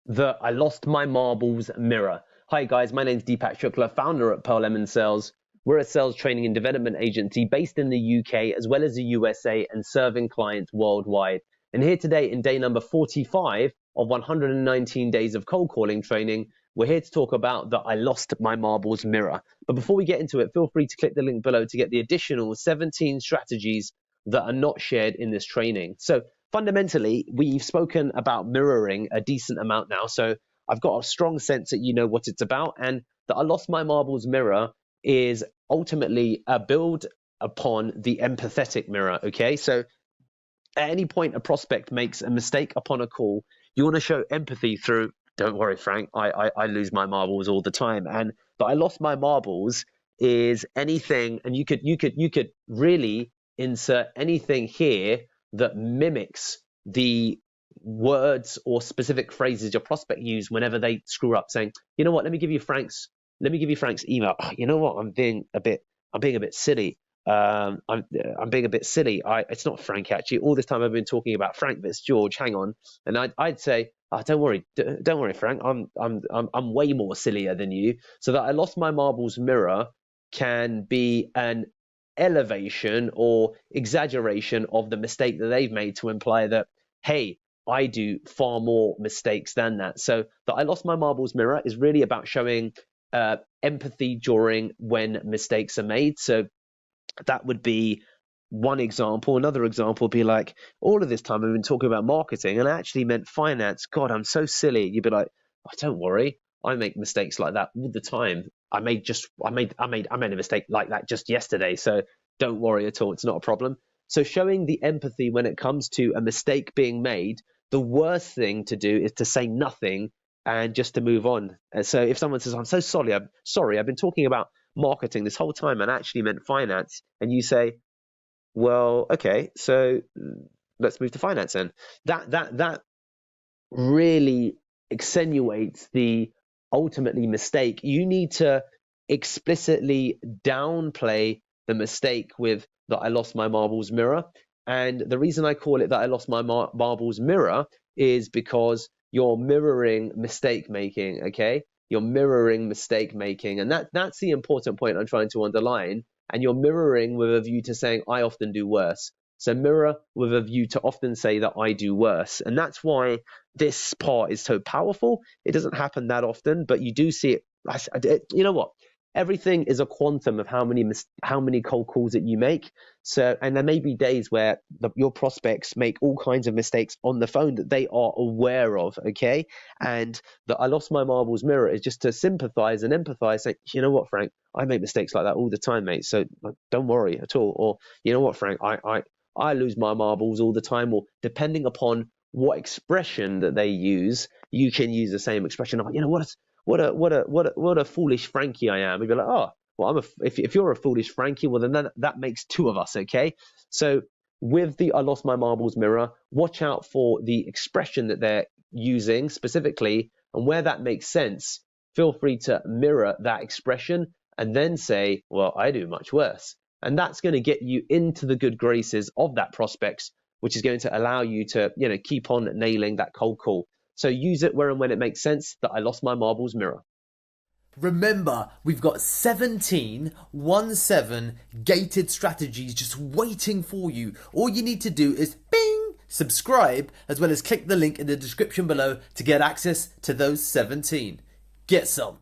The I lost my marbles mirror. Hi guys, my name's Deepak Shukla, founder at Pearl Lemon Sales. We're a sales training and development agency based in the UK as well as the USA and serving clients worldwide. And here today in day number 45 of 119 days of cold calling training, we're here to talk about the I lost my marbles mirror. But before we get into it, feel free to click the link below to get the additional 17 strategies that are not shared in this training. So fundamentally, we've spoken about mirroring a decent amount now, so I've got a strong sense that you know what it's about, and the I lost my marbles mirror is ultimately a build upon the empathetic mirror, okay? So at any point a prospect makes a mistake upon a call, you want to show empathy through, don't worry, Frank, I lose my marbles all the time. And the I lost my marbles is anything, and you could really insert anything here that mimics the words or specific phrases your prospect use whenever they screw up, saying, you know what, let me give you Frank's email. Oh, you know what, I'm being a bit silly. I'm being a bit silly. It's not Frank actually. All this time I've been talking about Frank, but it's George. Hang on. And I'd say, oh, don't worry, Frank. I'm way more sillier than you. So that I lost my marbles mirror can be an elevation or exaggeration of the mistake that they've made to imply that, hey, I do far more mistakes than that. So the I lost my marbles mirror is really about showing empathy during when mistakes are made. So that would be one example. Another example would be like, all of this time I've been talking about marketing and I actually meant finance. God, I'm so silly. You'd be like, oh, don't worry. I make mistakes like that all the time. I made a mistake like that just yesterday. So don't worry at all. It's not a problem. So showing the empathy when it comes to a mistake being made, the worst thing to do is to say nothing and just to move on. And so if someone says, I'm so sorry, I've been talking about marketing this whole time and actually meant finance, and you say, well, okay, so let's move to finance then. That really accentuates the ultimately mistake. You need to explicitly downplay the mistake with that I lost my marbles mirror. And the reason I call it that I lost my marbles mirror is because you're mirroring mistake making, okay? You're mirroring mistake making. And that's the important point I'm trying to underline. And you're mirroring with a view to saying, I often do worse. So mirror with a view to often say that I do worse. And that's why this part is so powerful. It doesn't happen that often, but you do see it. You know what? Everything is a quantum of how many cold calls that you make. So, and there may be days where your prospects make all kinds of mistakes on the phone that they are aware of, okay? And the I lost my marbles mirror is just to sympathize and empathize, say, you know what, Frank, I make mistakes like that all the time, mate. So don't worry at all. Or, you know what, Frank, I lose my marbles all the time. Or depending upon what expression that they use, you can use the same expression. You know what a foolish Frankie I am. You'd be like, oh, well, if you're a foolish Frankie, well then that makes two of us, okay? So with the I lost my marbles mirror, watch out for the expression that they're using specifically, and where that makes sense, feel free to mirror that expression and then say, well, I do much worse. And that's going to get you into the good graces of that prospect, which is going to allow you to, keep on nailing that cold call. So use it where and when it makes sense. That I lost my marbles mirror. Remember, we've got 17 gated strategies just waiting for you. All you need to do is bing, subscribe, as well as click the link in the description below to get access to those 17. Get some.